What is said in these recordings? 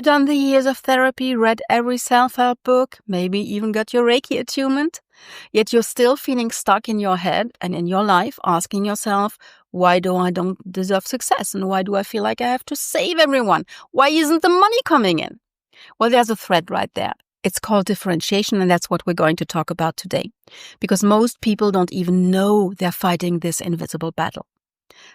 Done the years of therapy, read every self-help book, maybe even got your Reiki attunement, yet you're still feeling stuck in your head and in your life, asking yourself, why do I don't deserve success? And why do I feel like I have to save everyone? Why isn't the money coming in? Well, there's a thread right there. It's called differentiation, and that's what we're going to talk about today. Because most people don't even know they're fighting this invisible battle.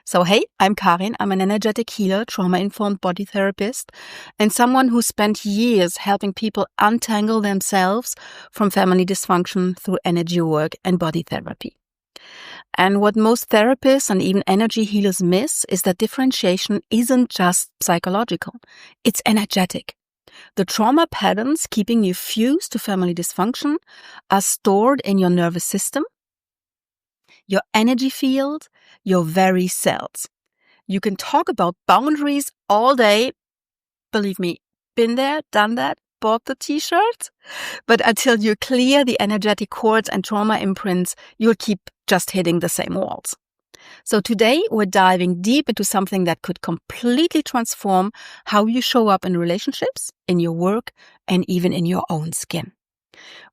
So hey, I'm Karin. I'm an energetic healer, trauma-informed body therapist, and someone who spent years helping people untangle themselves from family dysfunction through energy work and body therapy. And what most therapists and even energy healers miss is that differentiation isn't just psychological, it's energetic. The trauma patterns keeping you fused to family dysfunction are stored in your nervous system, your energy field, your very cells. You can talk about boundaries all day. Believe me, been there, done that, bought the t-shirt. But until you clear the energetic cords and trauma imprints, you'll keep just hitting the same walls. So today we're diving deep into something that could completely transform how you show up in relationships, in your work, and even in your own skin.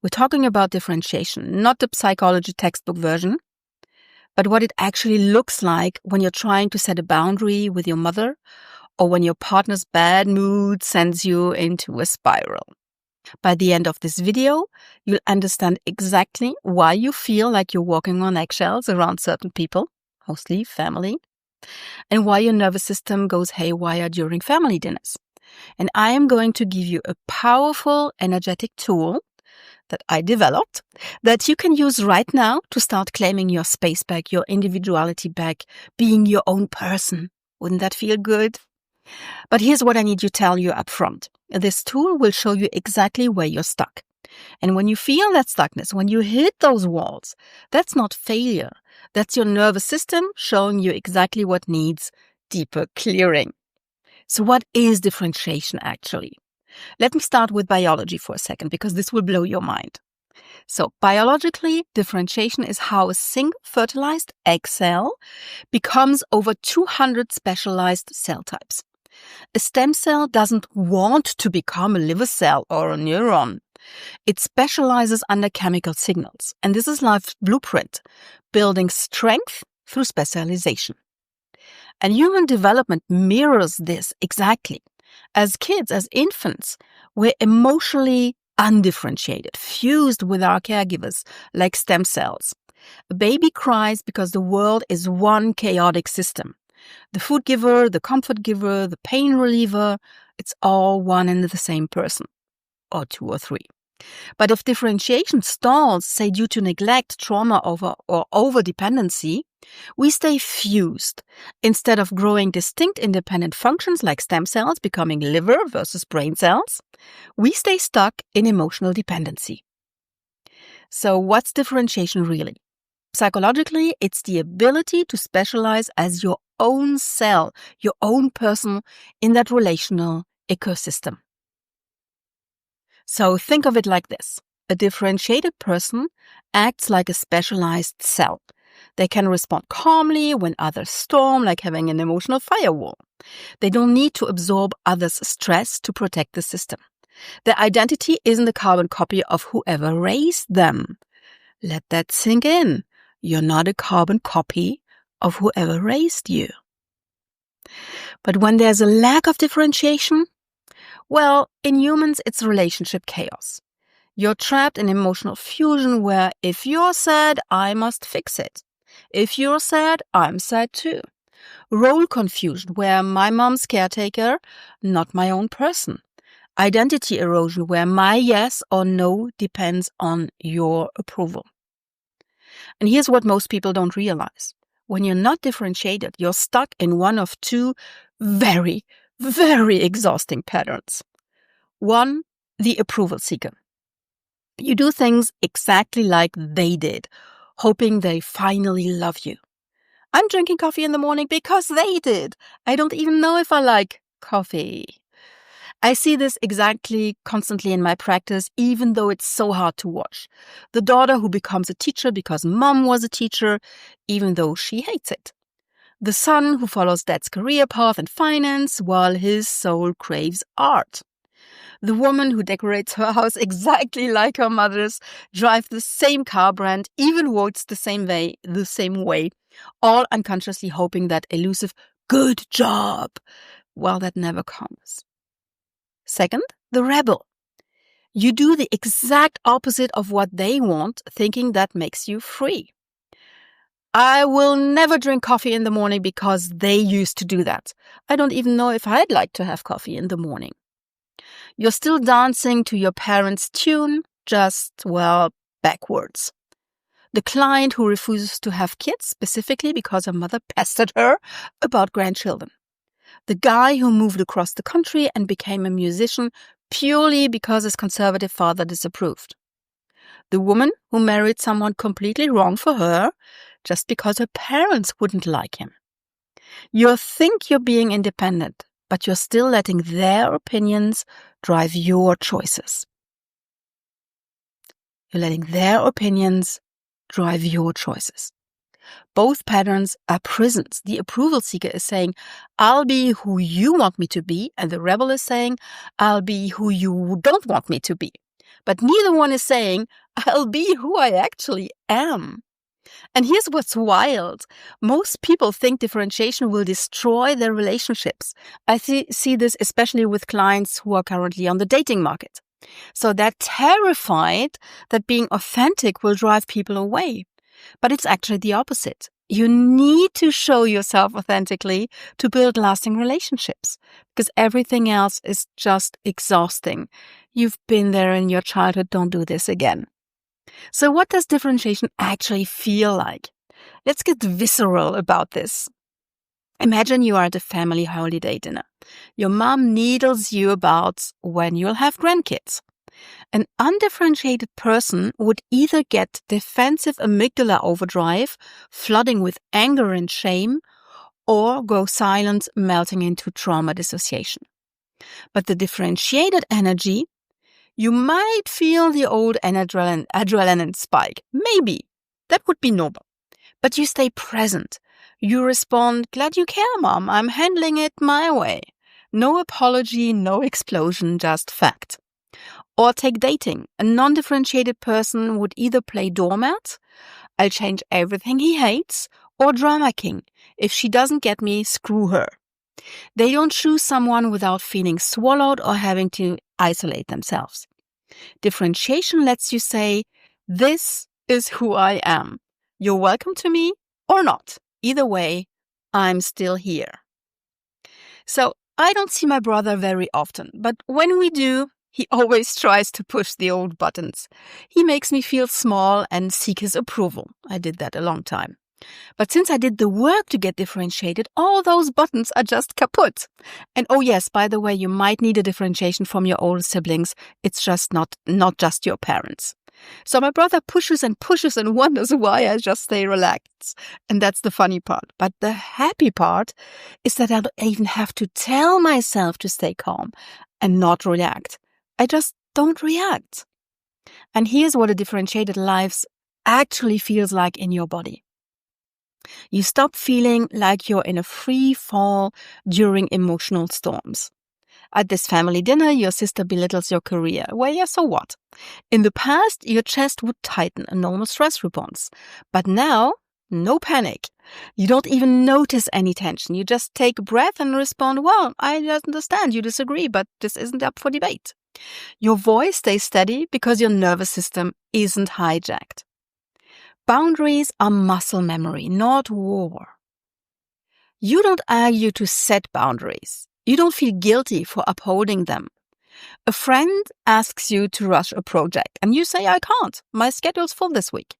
We're talking about differentiation, not the psychology textbook version, but what it actually looks like when you're trying to set a boundary with your mother or when your partner's bad mood sends you into a spiral. By the end of this video, you'll understand exactly why you feel like you're walking on eggshells around certain people, mostly family, and why your nervous system goes haywire during family dinners. And I am going to give you a powerful energetic tool that I developed that you can use right now to start claiming your space back, your individuality back, being your own person. Wouldn't that feel good? But here's what I need to tell you up front. This tool will show you exactly where you're stuck. And when you feel that stuckness, when you hit those walls, that's not failure. That's your nervous system showing you exactly what needs deeper clearing. So what is differentiation actually? Let me start with biology for a second, because this will blow your mind. So biologically, differentiation is how a single fertilized egg cell becomes over 200 specialized cell types. A stem cell doesn't want to become a liver cell or a neuron. It specializes under chemical signals. And this is life's blueprint, building strength through specialization. And human development mirrors this exactly. As kids, as infants, we're emotionally undifferentiated, fused with our caregivers like stem cells. A baby cries because the world is one chaotic system. The food giver, the comfort giver, the pain reliever, it's all one and the same person, or two or three. But if differentiation stalls, say due to neglect, trauma or over-dependency, we stay fused. Instead of growing distinct independent functions like stem cells becoming liver versus brain cells, we stay stuck in emotional dependency. So what's differentiation really? Psychologically, it's the ability to specialize as your own cell, your own person in that relational ecosystem. So think of it like this. A differentiated person acts like a specialized cell. They can respond calmly when others storm, like having an emotional firewall. They don't need to absorb others' stress to protect the system. Their identity isn't a carbon copy of whoever raised them. Let that sink in. You're not a carbon copy of whoever raised you. But when there's a lack of differentiation, well, in humans, it's relationship chaos. You're trapped in emotional fusion where if you're sad, I must fix it. If you're sad, I'm sad too. Role confusion where my mom's caretaker, not my own person. Identity erosion where my yes or no depends on your approval. And here's what most people don't realize. When you're not differentiated, you're stuck in one of two very, very exhausting patterns. One, the approval seeker. You do things exactly like they did, hoping they finally love you. I'm drinking coffee in the morning because they did. I don't even know if I like coffee. I see this exactly constantly in my practice, even though it's so hard to watch. The daughter who becomes a teacher because mom was a teacher, even though she hates it. The son who follows dad's career path in finance while his soul craves art. The woman who decorates her house exactly like her mother's, drives the same car brand, even votes the same way, all unconsciously hoping that elusive "good job," well, that never comes. Second, the rebel. You do the exact opposite of what they want, thinking that makes you free. I will never drink coffee in the morning because they used to do that. I don't even know if I'd like to have coffee in the morning. You're still dancing to your parents' tune, just, well, backwards. The client who refuses to have kids specifically because her mother pestered her about grandchildren. The guy who moved across the country and became a musician purely because his conservative father disapproved. The woman who married someone completely wrong for her just because her parents wouldn't like him. You think you're being independent, but you're still letting their opinions drive your choices. You're letting their opinions drive your choices. Both patterns are prisons. The approval seeker is saying, I'll be who you want me to be, and the rebel is saying, I'll be who you don't want me to be. But neither one is saying, I'll be who I actually am. And here's what's wild. Most people think differentiation will destroy their relationships. I see this especially with clients who are currently on the dating market. So they're terrified that being authentic will drive people away. But it's actually the opposite. You need to show yourself authentically to build lasting relationships, because everything else is just exhausting. You've been there in your childhood. Don't do this again. So what does differentiation actually feel like? Let's get visceral about this. Imagine you are at a family holiday dinner. Your mom needles you about when you'll have grandkids. An undifferentiated person would either get defensive amygdala overdrive, flooding with anger and shame, or go silent, melting into trauma dissociation. But the differentiated energy, you might feel the old adrenaline spike. Maybe. That would be normal. But you stay present. You respond, glad you care, Mom. I'm handling it my way. No apology, no explosion, just fact. Or take dating. A non-differentiated person would either play doormat, I'll change everything he hates, or drama king. If she doesn't get me, screw her. They don't choose someone without feeling swallowed or having to isolate themselves. Differentiation lets you say, this is who I am. You're welcome to me or not. Either way, I'm still here. So I don't see my brother very often, but when we do, he always tries to push the old buttons. He makes me feel small and seek his approval. I did that a long time. But since I did the work to get differentiated, all those buttons are just kaput. And oh yes, by the way, you might need a differentiation from your older siblings. It's just not just your parents. So my brother pushes and wonders why I just stay relaxed. And that's the funny part. But the happy part is that I don't even have to tell myself to stay calm and not react. I just don't react. And here's what a differentiated life actually feels like in your body. You stop feeling like you're in a free fall during emotional storms. At this family dinner, your sister belittles your career. Well, yeah, so what? In the past, your chest would tighten, a normal stress response. But now, no panic. You don't even notice any tension. You just take a breath and respond, well, I understand you disagree, but this isn't up for debate. Your voice stays steady because your nervous system isn't hijacked. Boundaries are muscle memory, not war. You don't argue to set boundaries. You don't feel guilty for upholding them. A friend asks you to rush a project and you say, I can't. My schedule's full this week.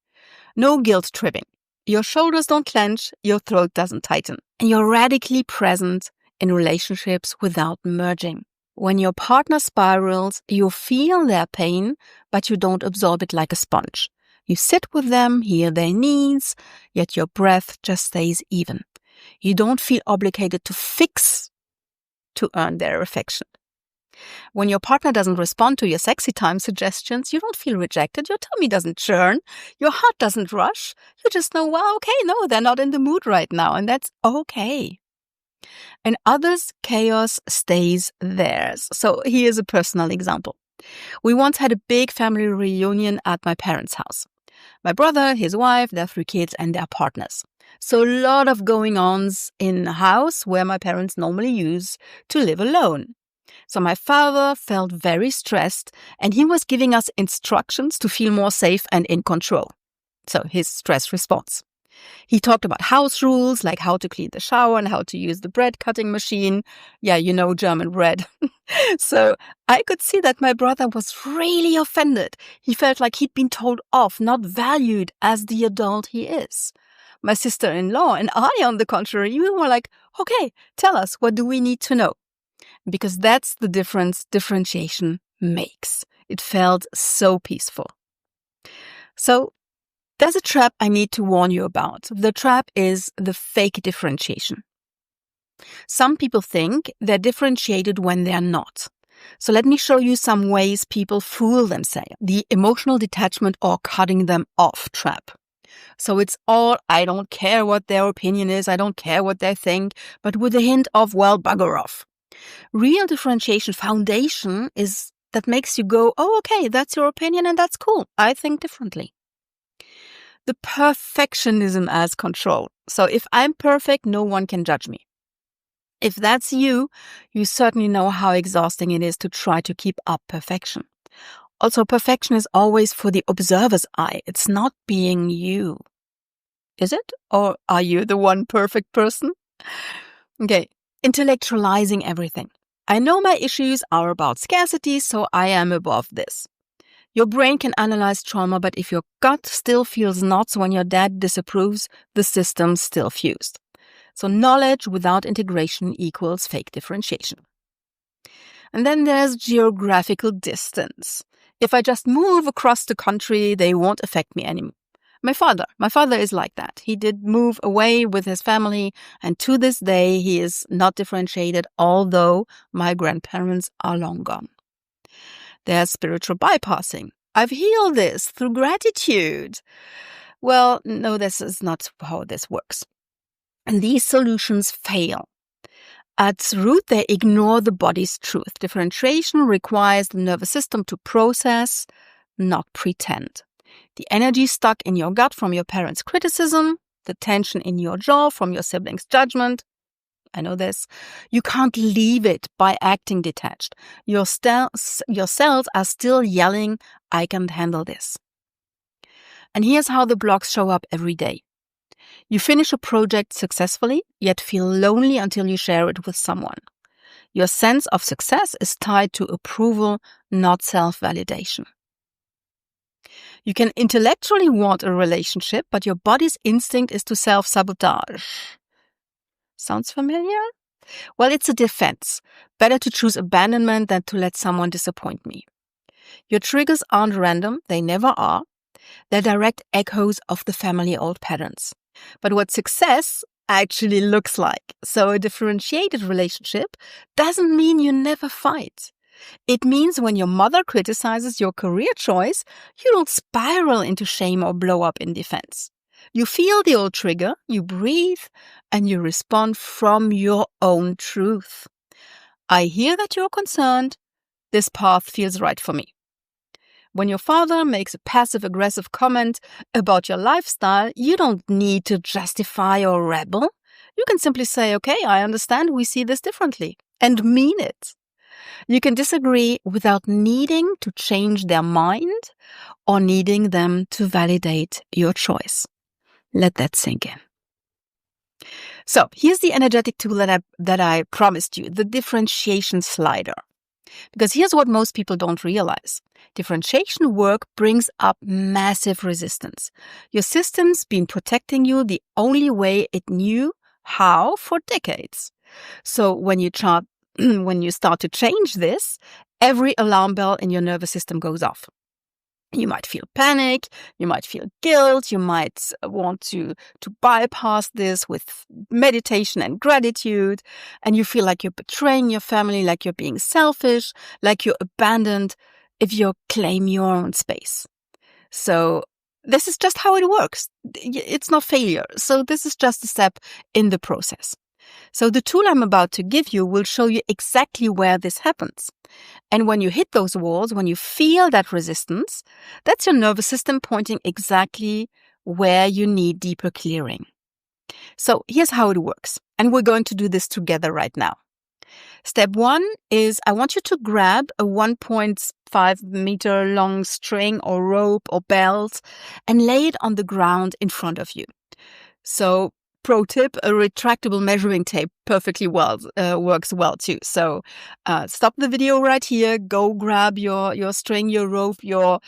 No guilt tripping. Your shoulders don't clench, your throat doesn't tighten. And you're radically present in relationships without merging. When your partner spirals, you feel their pain, but you don't absorb it like a sponge. You sit with them, hear their needs, yet your breath just stays even. You don't feel obligated to fix to earn their affection. When your partner doesn't respond to your sexy time suggestions, you don't feel rejected. Your tummy doesn't churn. Your heart doesn't rush. You just know, well, okay, no, they're not in the mood right now, and that's okay. In others, chaos stays theirs. So here's a personal example. We once had a big family reunion at my parents' house. My brother, his wife, their 3 kids, and their partners. So a lot of going-ons in the house where my parents normally use to live alone. So my father felt very stressed, and he was giving us instructions to feel more safe and in control. So his stress response. He talked about house rules, like how to clean the shower and how to use the bread cutting machine. Yeah, you know, German bread. So I could see that my brother was really offended. He felt like he'd been told off, not valued as the adult he is. My sister-in-law and I, on the contrary, we were like, okay, tell us, what do we need to know? Because that's the difference differentiation makes. It felt so peaceful. So there's a trap I need to warn you about. The trap is the fake differentiation. Some people think they're differentiated when they're not. So let me show you some ways people fool themselves. The emotional detachment or cutting them off trap. So it's all, I don't care what their opinion is, I don't care what they think, but with a hint of, well, bugger off. Real differentiation foundation is that makes you go, oh, okay, that's your opinion and that's cool. I think differently. The perfectionism as control. So if I'm perfect, no one can judge me. If that's you, you certainly know how exhausting it is to try to keep up perfection. Also, perfection is always for the observer's eye. It's not being you. Is it? Or are you the one perfect person? Okay, intellectualizing everything. I know my issues are about scarcity, so I am above this. Your brain can analyze trauma, but if your gut still feels knots when your dad disapproves, the system's still fused. So knowledge without integration equals fake differentiation. And then there's geographical distance. If I just move across the country, they won't affect me anymore. My father is like that. He did move away with his family, and to this day, he is not differentiated, although my grandparents are long gone. There's spiritual bypassing. I've healed this through gratitude. Well, no, this is not how this works. And these solutions fail. At root, they ignore the body's truth. Differentiation requires the nervous system to process, not pretend. The energy stuck in your gut from your parents' criticism, the tension in your jaw from your siblings' judgment. I know this. You can't leave it by acting detached. Your cells are still yelling, I can't handle this. And here's how the blocks show up every day. You finish a project successfully, yet feel lonely until you share it with someone. Your sense of success is tied to approval, not self-validation. You can intellectually want a relationship, but your body's instinct is to self-sabotage. Sounds familiar? Well, it's a defense. Better to choose abandonment than to let someone disappoint me. Your triggers aren't random, they never are. They're direct echoes of the family old patterns. But what success actually looks like. So a differentiated relationship doesn't mean you never fight. It means when your mother criticizes your career choice, you don't spiral into shame or blow up in defense. You feel the old trigger, you breathe, and you respond from your own truth. I hear that you're concerned. This path feels right for me. When your father makes a passive-aggressive comment about your lifestyle, you don't need to justify or rebel. You can simply say, okay, I understand we see this differently, and mean it. You can disagree without needing to change their mind or needing them to validate your choice. Let that sink in. So here's the energetic tool that I promised you, the differentiation slider. Because here's what most people don't realize. Differentiation work brings up massive resistance. Your system's been protecting you the only way it knew how for decades. So when you start to change this, every alarm bell in your nervous system goes off. You might feel panic, you might feel guilt, you might want to bypass this with meditation and gratitude, and you feel like you're betraying your family, like you're being selfish, like you're abandoned if you claim your own space. So this is just how it works. It's not failure. So this is just a step in the process. So the tool I'm about to give you will show you exactly where this happens. And when you hit those walls, when you feel that resistance, that's your nervous system pointing exactly where you need deeper clearing. So here's how it works. And we're going to do this together right now. Step 1 is I want you to grab a 1.5 meter long string or rope or belt and lay it on the ground in front of you. So pro tip, a retractable measuring tape perfectly works well too. So stop the video right here, go grab your string, your rope, your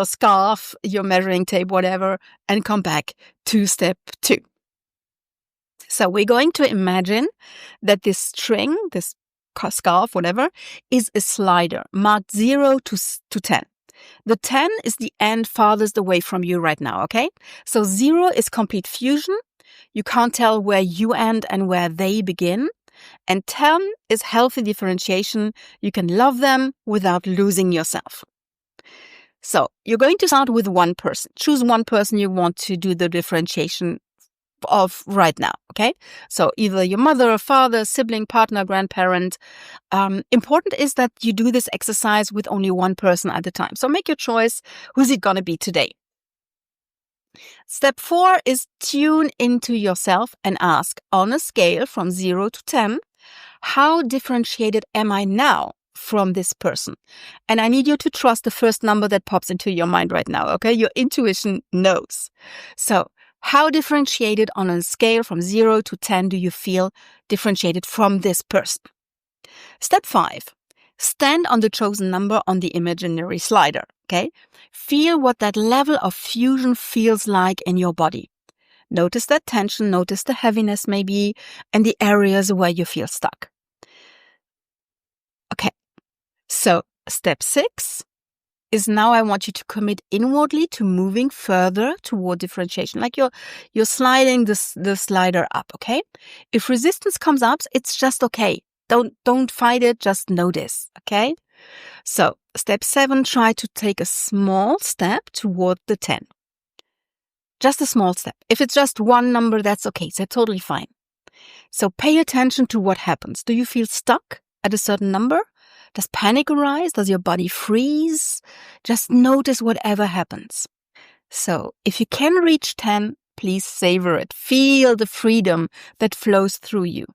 scarf, your measuring tape, whatever, and come back to step 2. So we're going to imagine that this string, this scarf, whatever, is a slider marked 0 to 10. The 10 is the end farthest away from you right now, okay? So 0 is complete fusion. You can't tell where you end and where they begin. And 10 is healthy differentiation. You can love them without losing yourself. So you're going to start with one person. Choose one person you want to do the differentiation of right now, okay? So either your mother, father, sibling, partner, grandparent. Important is that you do this exercise with only one person at a time. So make your choice. Who's it going to be today? Step 4 is tune into yourself and ask, on a scale from 0 to 10, how differentiated am I now from this person? And I need you to trust the first number that pops into your mind right now, okay? Your intuition knows. So how differentiated on a scale from 0 to 10 do you feel differentiated from this person? Step 5, stand on the chosen number on the imaginary slider, okay? Feel what that level of fusion feels like in your body. Notice that tension, notice the heaviness maybe, and the areas where you feel stuck. Okay, so step 6 is now I want you to commit inwardly to moving further toward differentiation. Like you're sliding the slider up, okay? If resistance comes up, it's just okay. Don't fight it, just notice, okay? So step 7, try to take a small step toward the 10. Just a small step. If it's just one number, that's okay. It's totally fine. So pay attention to what happens. Do you feel stuck at a certain number? Does panic arise? Does your body freeze? Just notice whatever happens. So if you can reach 10, please savor it. Feel the freedom that flows through you.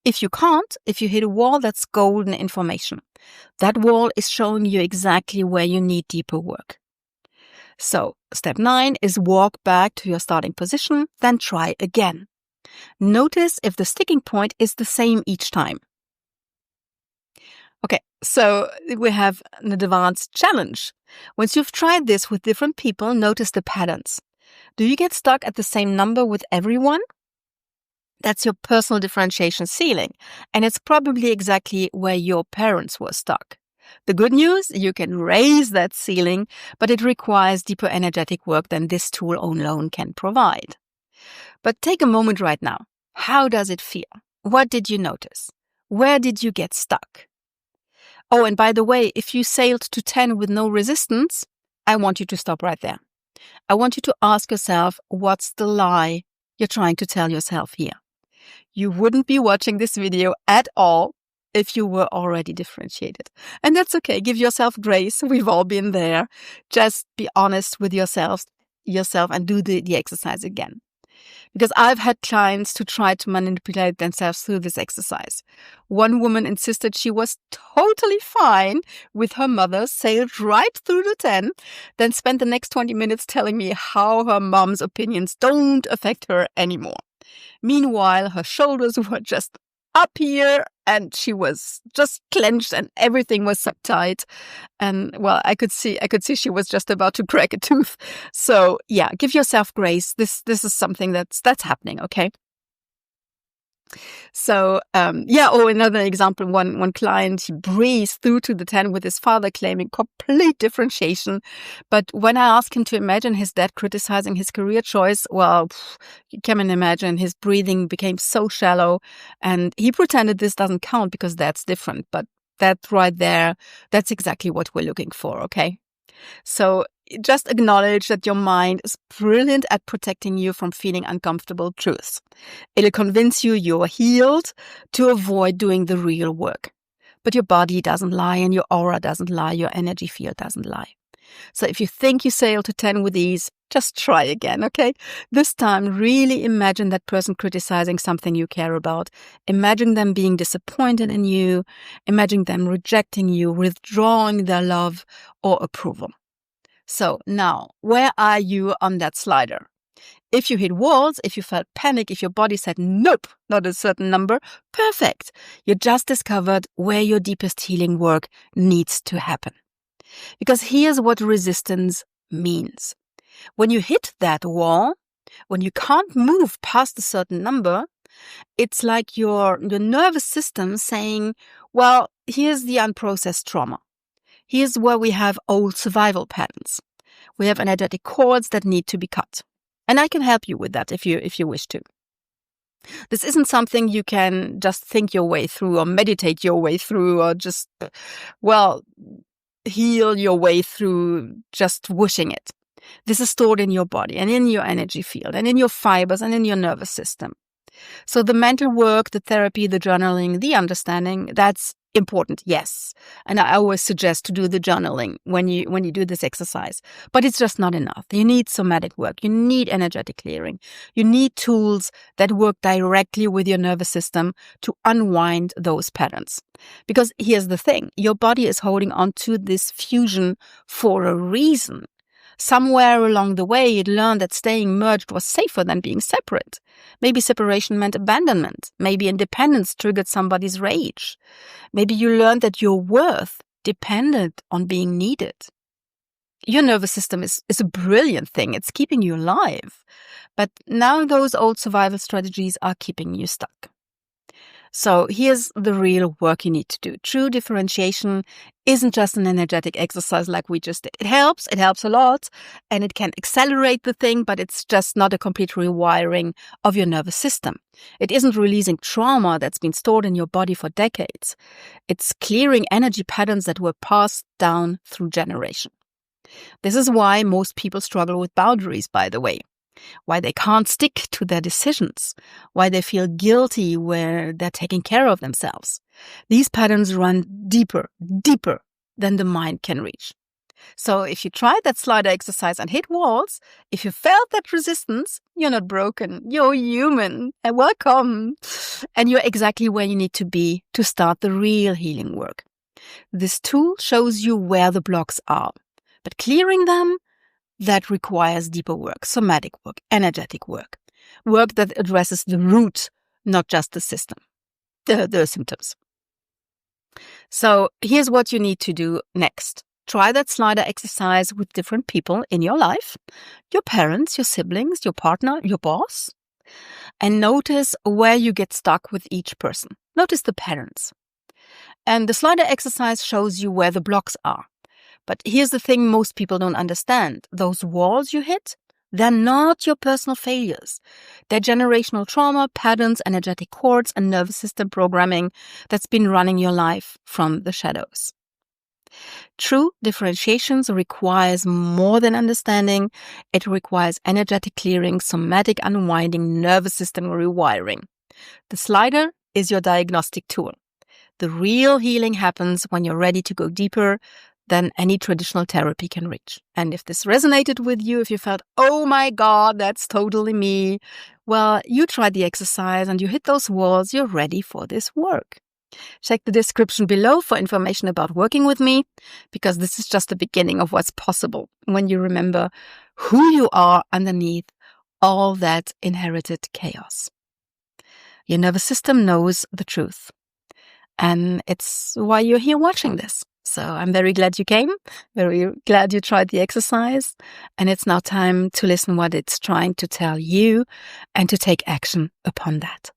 If you can't, if you hit a wall, that's golden information. That wall is showing you exactly where you need deeper work. So step 9 is walk back to your starting position, then try again. Notice if the sticking point is the same each time. Okay, so we have an advanced challenge. Once you've tried this with different people, notice the patterns. Do you get stuck at the same number with everyone? That's your personal differentiation ceiling, and it's probably exactly where your parents were stuck. The good news, you can raise that ceiling, but it requires deeper energetic work than this tool alone can provide. But take a moment right now. How does it feel? What did you notice? Where did you get stuck? Oh, and by the way, if you sailed to 10 with no resistance, I want you to stop right there. I want you to ask yourself, what's the lie you're trying to tell yourself here? You wouldn't be watching this video at all if you were already differentiated. And that's okay. Give yourself grace. We've all been there. Just be honest with yourself and do the exercise again. Because I've had clients to try to manipulate themselves through this exercise. One woman insisted she was totally fine with her mother, sailed right through the 10, then spent the next 20 minutes telling me how her mom's opinions don't affect her anymore. Meanwhile, her shoulders were just up here and she was just clenched and everything was so tight. And well, I could see she was just about to crack a tooth. So yeah, give yourself grace. This is something that's happening, okay? So another example, one client, he breezed through to the 10 with his father claiming complete differentiation. But when I asked him to imagine his dad criticizing his career choice, well, you can imagine his breathing became so shallow and he pretended this doesn't count because that's different. But that right there, that's exactly what we're looking for, okay? So just acknowledge that your mind is brilliant at protecting you from feeling uncomfortable truths. It'll convince you you're healed to avoid doing the real work. But your body doesn't lie, and your aura doesn't lie, your energy field doesn't lie. So if you think you sail to 10 with ease, just try again, okay? This time, really imagine that person criticizing something you care about. Imagine them being disappointed in you. Imagine them rejecting you, withdrawing their love or approval. So now, where are you on that slider? If you hit walls, if you felt panic, if your body said, nope, not a certain number, perfect. You just discovered where your deepest healing work needs to happen. Because here's what resistance means. When you hit that wall, when you can't move past a certain number, it's like your nervous system saying, well, here's the unprocessed trauma. Here's where we have old survival patterns. We have energetic cords that need to be cut. And I can help you with that if you wish to. This isn't something you can just think your way through or meditate your way through or just, heal your way through just wishing it. This is stored in your body and in your energy field and in your fibers and in your nervous system. So the mental work, the therapy, the journaling, the understanding, that's important, yes. And I always suggest to do the journaling when you do this exercise. But it's just not enough. You need somatic work. You need energetic clearing. You need tools that work directly with your nervous system to unwind those patterns. Because here's the thing. Your body is holding on to this fusion for a reason. Somewhere along the way, it learned that staying merged was safer than being separate. Maybe separation meant abandonment. Maybe independence triggered somebody's rage. Maybe you learned that your worth depended on being needed. Your nervous system is a brilliant thing. It's keeping you alive. But now those old survival strategies are keeping you stuck. So here's the real work you need to do. True differentiation isn't just an energetic exercise like we just did. It helps a lot, and it can accelerate the thing, but it's just not a complete rewiring of your nervous system. It isn't releasing trauma that's been stored in your body for decades. It's clearing energy patterns that were passed down through generation. This is why most people struggle with boundaries, by the way. Why they can't stick to their decisions, why they feel guilty where they're taking care of themselves. These patterns run deeper than the mind can reach. So if you tried that slider exercise and hit walls, if you felt that resistance, you're not broken, you're human, and welcome. And you're exactly where you need to be to start the real healing work. This tool shows you where the blocks are, but clearing them, that requires deeper work, somatic work, energetic work that addresses the root, not just the system, the symptoms. So here's what you need to do next. Try that slider exercise with different people in your life, your parents, your siblings, your partner, your boss, and notice where you get stuck with each person. Notice the patterns. And the slider exercise shows you where the blocks are. But here's the thing most people don't understand. Those walls you hit, they're not your personal failures. They're generational trauma, patterns, energetic cords, and nervous system programming that's been running your life from the shadows. True differentiations requires more than understanding. It requires energetic clearing, somatic unwinding, nervous system rewiring. The slider is your diagnostic tool. The real healing happens when you're ready to go deeper than any traditional therapy can reach. And if this resonated with you, if you felt, oh my God, that's totally me, well, you tried the exercise and you hit those walls, you're ready for this work. Check the description below for information about working with me, because this is just the beginning of what's possible when you remember who you are underneath all that inherited chaos. Your nervous system knows the truth. And it's why you're here watching this. So I'm very glad you came, very glad you tried the exercise, and it's now time to listen what it's trying to tell you and to take action upon that.